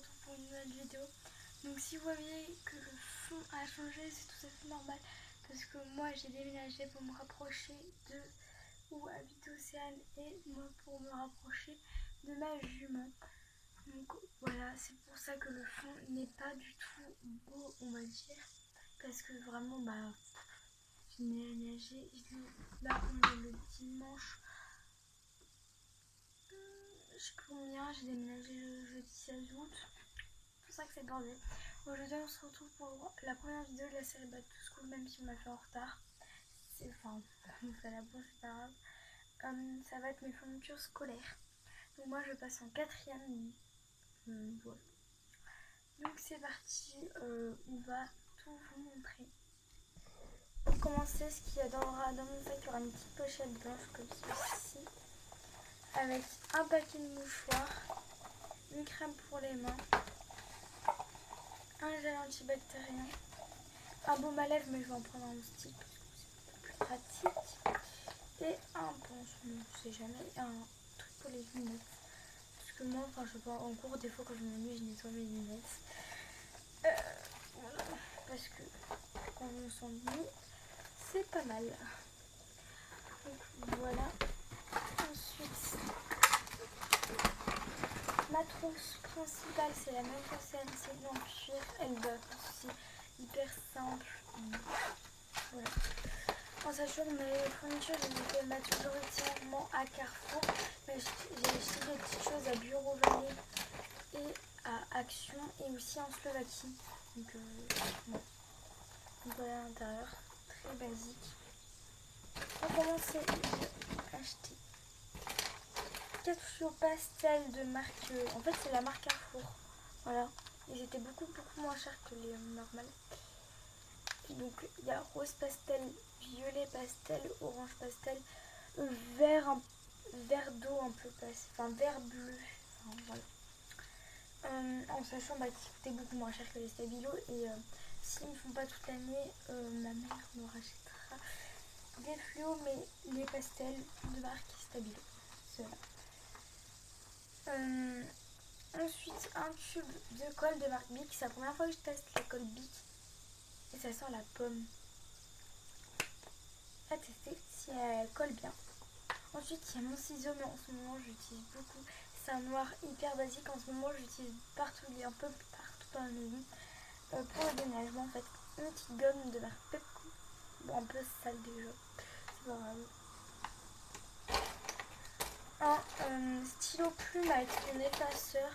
retrouve pour une nouvelle vidéo. Donc si vous voyez que le fond a changé, c'est tout à fait normal parce que moi j'ai déménagé pour me rapprocher de où habite Océane et moi pour me rapprocher de ma jument. Donc voilà, c'est pour ça que le fond n'est pas du tout beau, on va dire, parce que vraiment j'ai déménagé. Là on est le dimanche, je sais plus combien, j'ai déménagé le jeudi 16 août. C'est pour ça que c'est bordé. Aujourd'hui on se retrouve pour la première vidéo de la série Back to School, même si on m'a fait en retard. Enfin, on fait la bourse, c'est pas grave. Ça va être mes fournitures scolaires. Donc moi je passe en 4e. Voilà. Donc c'est parti, on va tout vous montrer. Pour commencer, ce qu'il y a dans mon sac, il y aura une petite pochette blanche comme ceci, avec un paquet de mouchoirs, une crème pour les mains, un gel antibactérien, un baume à lèvres, mais je vais en prendre un stick parce que c'est plus pratique, et un pansement, je sais jamais, un truc pour les lunettes. Parce que moi, quand je vais en cours, des fois quand je m'ennuie, je nettoie mes lunettes. Voilà, parce que quand on s'ennuie, c'est pas mal. Donc voilà. Ensuite, ma trousse principale, c'est la même que celle, c'est en cuir. Elle doit être aussi hyper simple. Voilà. En sachant que mes fournitures, je les fais majoritairement à Carrefour, mais j'ai acheté des petites choses à Bureau Vallée et à Action et aussi en Slovaquie. Donc, bon. Donc voilà l'intérieur, très basique. Pour commencer, j'ai acheté 4 fluos pastels de marque, en fait c'est la marque Carrefour, voilà, ils étaient beaucoup moins chers que les normales. Et donc il y a rose pastel, violet pastel, orange pastel, vert d'eau un peu pastel, enfin vert bleu, enfin, voilà. En sachant qu'ils coûtaient beaucoup moins cher que les Stabilo, et s'ils ne font pas toute l'année, ma mère me rachètera des fluos, mais les pastels de marque Stabilo. Ceux-là. Ensuite, un tube de colle de marque Bic. C'est la première fois que je teste la colle Bic et ça sent la pomme. À tester si elle colle bien. Ensuite, il y a mon ciseau, mais en ce moment j'utilise beaucoup. C'est un noir hyper basique. En ce moment, j'utilise partout, il est un peu partout dans la maison. Pour le déménagement, en fait, une petite gomme de marque Pepco. Bon, un peu sale déjà, c'est pas grave. Un stylo plume avec un effaceur.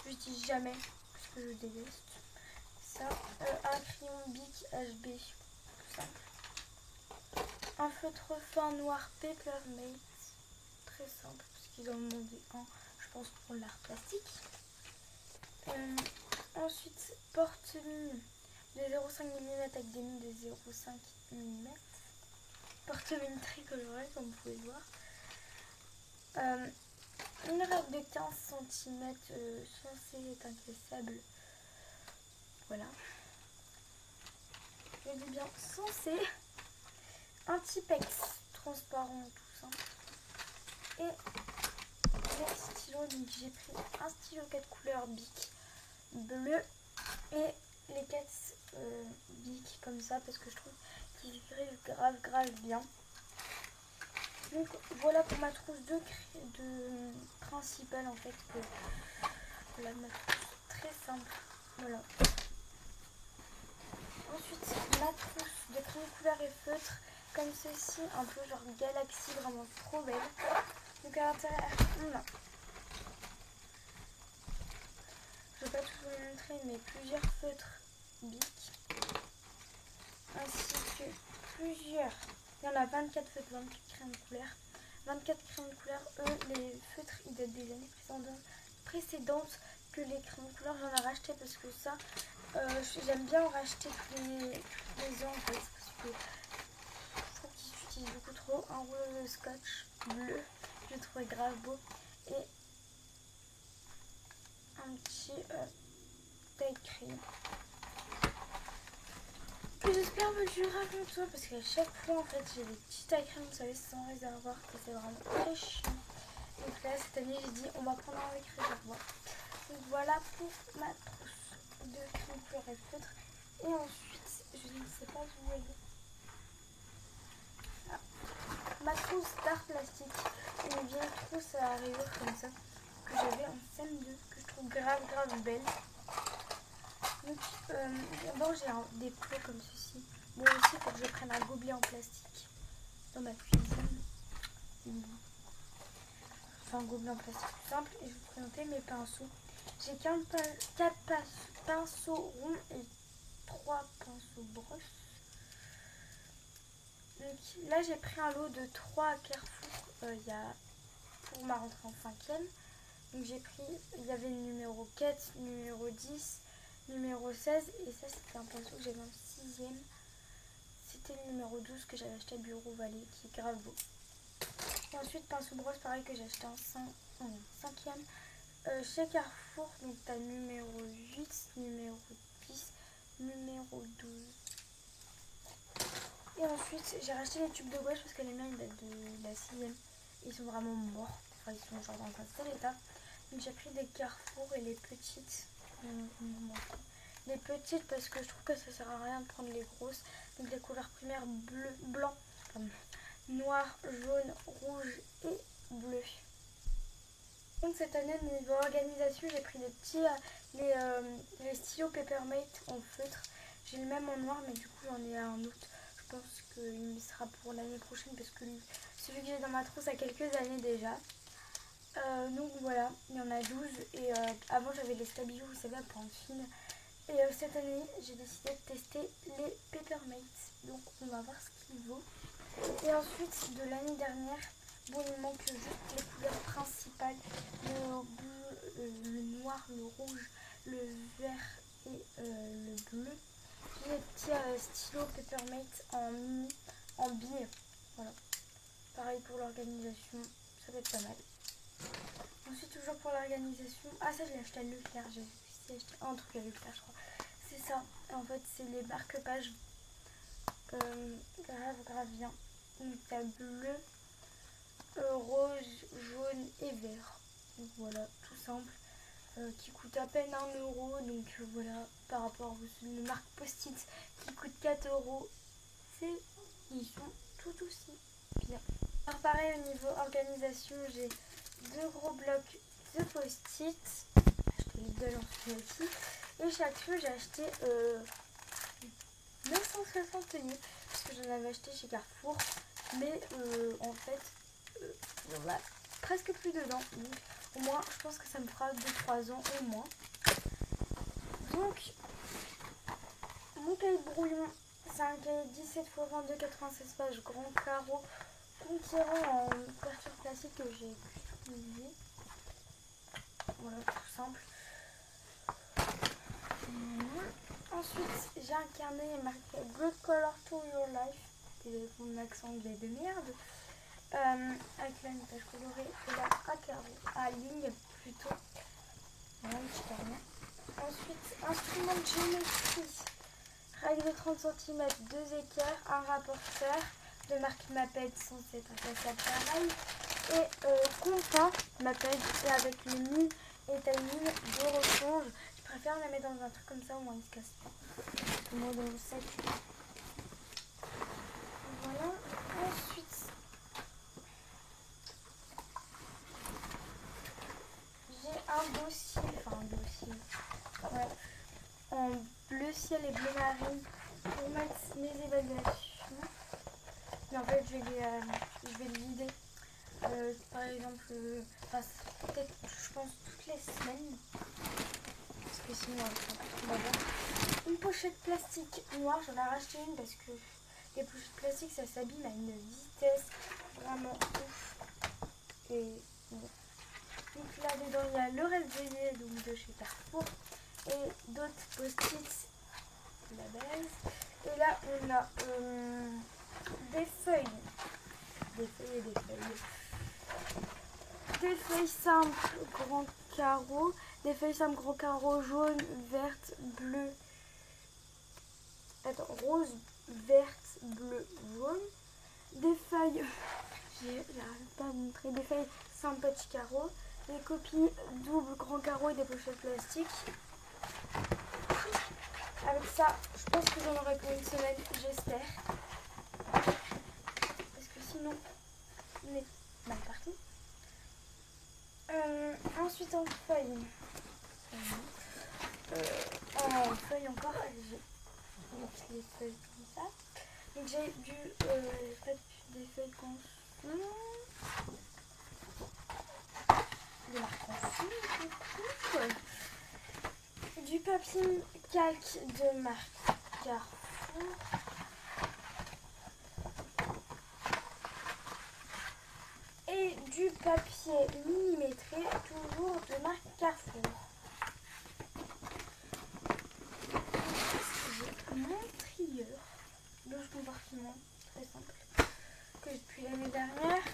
Je n'utilise jamais parce que je déteste. Ça, un crayon Bic HB, tout simple. Un feutre fin noir Peppermint, très simple parce qu'ils en ont demandé un, je pense, pour l'art plastique. Ensuite, porte-mine de 0,5 mm avec des mines de 0,5 mm. Porte-mine très colorée comme vous pouvez le voir. Une règle de 15 cm foncé est incassable. Voilà. Je dis bien foncé. Un Tipex transparent tout simple. Et les stylos. Donc j'ai pris un stylo 4 couleurs Bic bleu et les 4 Bic comme ça parce que je trouve qu'ils écrivent grave bien. Donc voilà pour ma trousse de principale en fait. Voilà ma trousse très simple. Voilà. Ensuite ma trousse de crayon couleur et feutre comme ceci, un peu genre Galaxy, vraiment trop belle. Donc à l'intérieur on a, je ne vais pas tout vous montrer, mais plusieurs feutres Bic ainsi que plusieurs. Il y en a 24 feutres, 24 crayons de couleur. 24 crayons de couleur, les feutres ils datent des années précédentes que les crayons de couleur. J'en ai racheté parce que ça, j'aime bien en racheter tous les ans en fait. Parce que je trouve qu'ils s'utilisent beaucoup trop. Un rouleau de scotch bleu, je le trouvais grave beau. Et un petit taille crayon. J'espère me durer comme toi parce qu'à chaque fois en fait j'ai des petits tailles crème, vous savez, sans réservoir, que c'est vraiment très chiant. Donc là cette année j'ai dit on va prendre un avec réservoir. Donc voilà pour ma trousse de couleur et feutre. Et ensuite, je ne sais pas si vous voyez. Ah. Ma trousse d'art plastique. Une vieille trousse à rayures comme ça. Que j'avais en CM2. Que je trouve grave belle. Donc d'abord j'ai des plots comme ceci. Bon aussi il faut que je prenne un gobelet en plastique dans ma cuisine. Enfin un gobelet en plastique tout simple. Et je vais vous présenter mes pinceaux. J'ai 4 pinceaux ronds et 3 pinceaux brosses. Donc là j'ai pris un lot de 3 à Carrefour pour ma rentrée en 5e. Donc j'ai pris, il y avait le numéro 4, numéro 10, numéro 16 et ça c'était un pinceau que j'avais en 6e. C'était le numéro 12 que j'avais acheté à Bureau Vallée qui est grave beau. Et ensuite pinceau brosse pareil que j'ai acheté en 5e. Chez Carrefour, donc t'as numéro 8, numéro 10, numéro 12. Et ensuite j'ai racheté les tubes de gouache parce que les miens ils datent de la 6e. Ils sont vraiment morts, enfin ils sont genre dans un sale état. Donc j'ai pris des Carrefour et les petites. Les petites parce que je trouve que ça sert à rien de prendre les grosses. Donc les couleurs primaires bleu, blanc, noir, jaune, rouge et bleu. Donc cette année niveau organisation j'ai pris les stylos Papermate en feutre. J'ai le même en noir mais du coup j'en ai un autre. Je pense qu'il sera pour l'année prochaine parce que celui que j'ai dans ma trousse a quelques années déjà. Donc voilà, il y en a 12 et avant j'avais les Stabilo, vous savez, à pointe fine. Et cette année j'ai décidé de tester les Papermate, donc on va voir ce qu'il vaut. Et ensuite de l'année dernière, bon il manque juste les couleurs principales, le bleu, le noir, le rouge, le vert et le bleu. J'ai les petits stylos Papermate en billes, voilà. Pareil pour l'organisation, ça va être pas mal. Ensuite toujours pour l'organisation, ah ça je l'ai acheté à Leclerc, j'ai aussi acheté un truc à Leclerc je crois. C'est ça, en fait c'est les marque-pages grave bien. Donc t'as bleu, rose, jaune et vert. Donc voilà, tout simple. Qui coûte à peine 1 euro. Donc voilà, par rapport aux marques Post-it qui coûtent 4 euros, ils sont tout aussi bien. Alors pareil au niveau organisation, j'ai 2 gros blocs de Post-it. J'ai acheté les deux en celui-ci. Et chaque fois j'ai acheté 960 livres parce que j'en avais acheté chez Carrefour. Mais en fait, il y en a presque plus dedans. Donc au moins, je pense que ça me fera 2-3 ans au moins. Donc, mon cahier de brouillon, c'est un cahier 17 x 22, 96 pages, grand carreau, conquérant en couverture classique que j'ai customisé. Voilà, tout simple. Ensuite, j'ai un carnet marqué Good Color to Your Life. Désolé pour mon accent anglais de merde. Avec là une page colorée et là un carreau à ligne plutôt. Voilà, un petit carnet. Ensuite, instrument de géométrie. Règle de 30 cm, 2 équerres, un rapporteur de marque Maped censé être un cassable pareil. Et compas Maped et avec les mines et timing de rechange. Je préfère la mettre dans un truc comme ça, au moins il se casse pas. Au moins dans le sac. Voilà. Ensuite, j'ai un dossier, ouais, en bleu ciel et bleu marine pour mettre mes évaluations. Mais en fait, je vais le vider. Par exemple, peut-être, je pense, toutes les semaines. Parce que sinon, on va voir. Une pochette plastique noire, j'en ai racheté une parce que les pochettes plastiques, ça s'abîme à une vitesse vraiment ouf. Et bon. Donc là dedans il y a le rêve donc de chez Carrefour et d'autres post-it de la base. Et là on a des feuilles et des feuilles. Des feuilles simples grand carreau, des feuilles simples grand carreau jaune, verte, bleu. Attends, rose, verte, bleu, jaune. Des feuilles, j'arrive pas à vous montrer, des feuilles simples petits carreaux. les copies double grand carreau et des pochettes plastiques. Avec ça, je pense que j'en aurai pour une semaine, j'espère. Parce que sinon, on est mal parti. Ensuite en feuille. En feuille encore, j'ai les feuilles comme ça. Donc j'ai des feuilles conçues. Des marques conçues, du papier calque de marque Carrefour. Et du papier millimétré, toujours de marque Carrefour. J'ai mon trieur de compartiment, très simple, que j'ai depuis l'année dernière.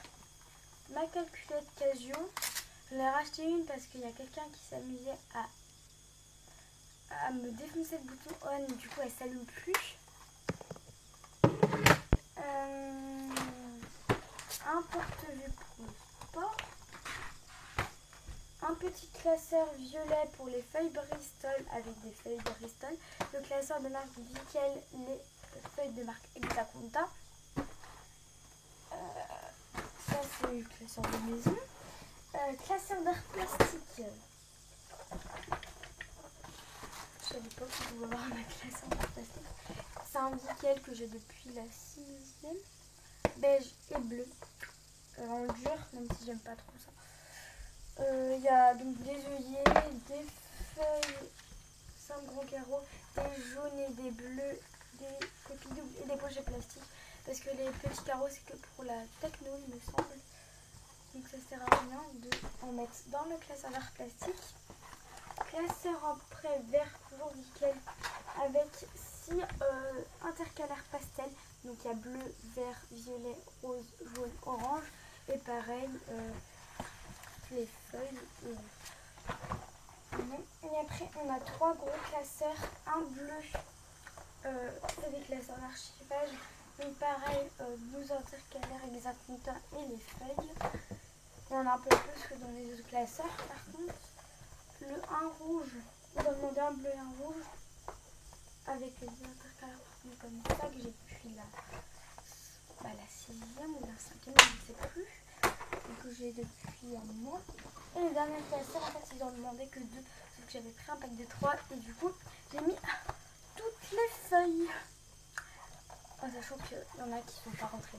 Ma calculette Casio, je l'ai racheté une parce qu'il y a quelqu'un qui s'amusait à me défoncer le bouton on, et du coup elle s'allume plus. Un porte-vue pour le sport. Un petit classeur violet pour les feuilles Bristol avec des feuilles Bristol. Le classeur de marque Vickel, les feuilles de marque Exaconta. Ça c'est le classeur de maison. Classeur d'art plastique. Je savais pas que je pouvais avoir ma classeur d'art plastique. C'est un Vickel que j'ai depuis la 6e. Beige et bleu. En dur, même si j'aime pas trop ça. Il y a donc des œillets, des feuilles, 5 grands carreaux, des jaunes et des bleus, des copies doubles et des pochettes plastiques. Parce que les petits carreaux, c'est que pour la techno, il me semble. Donc ça sert à rien d'en mettre dans le classeur d'art plastique. Classeur en prêt vert, toujours nickel, avec 6 intercalaires pastels. Donc il y a bleu, vert, violet, rose, jaune, orange. Et pareil, les feuilles. Et après, on a 3 gros classeurs. Un bleu, c'est des classeurs d'archivage. Donc pareil, 12 intercalaires Exaconta et les feuilles. Il y en a un peu plus que dans les autres classeurs. Par contre, le 1 rouge, on va demander un bleu et un rouge. Avec les intercalaires comme ça que j'ai depuis la 6e ou la 5e, je ne sais plus. Donc j'ai depuis un mois. Et le dernier classeur, en fait, ils ont demandé que 2. Sauf que j'avais pris un pack de 3. Et du coup, j'ai mis toutes les feuilles. En sachant qu'il y en a qui ne sont pas rentrées.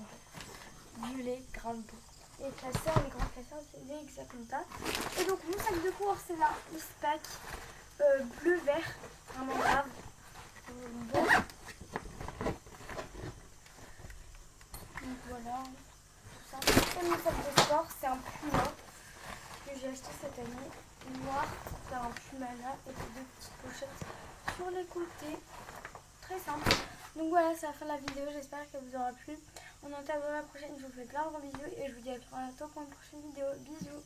Violet, grande bleu. Et les classeurs, les grands classeurs, c'est les Exaconta. Et donc mon sac de cours, c'est là, Eastpak, bleu-vert, vraiment grave. Bon. Donc voilà, tout ça. Et mon sac de sport, c'est un Puma que j'ai acheté cette année, noir. C'est un Puma là, et 2 petites pochettes sur les côtés. Très simple. Donc voilà, c'est la fin de la vidéo, j'espère qu'elle vous aura plu. On en attend à la prochaine, je vous fais plein de gros bisous et je vous dis à bientôt pour une prochaine vidéo. Bisous.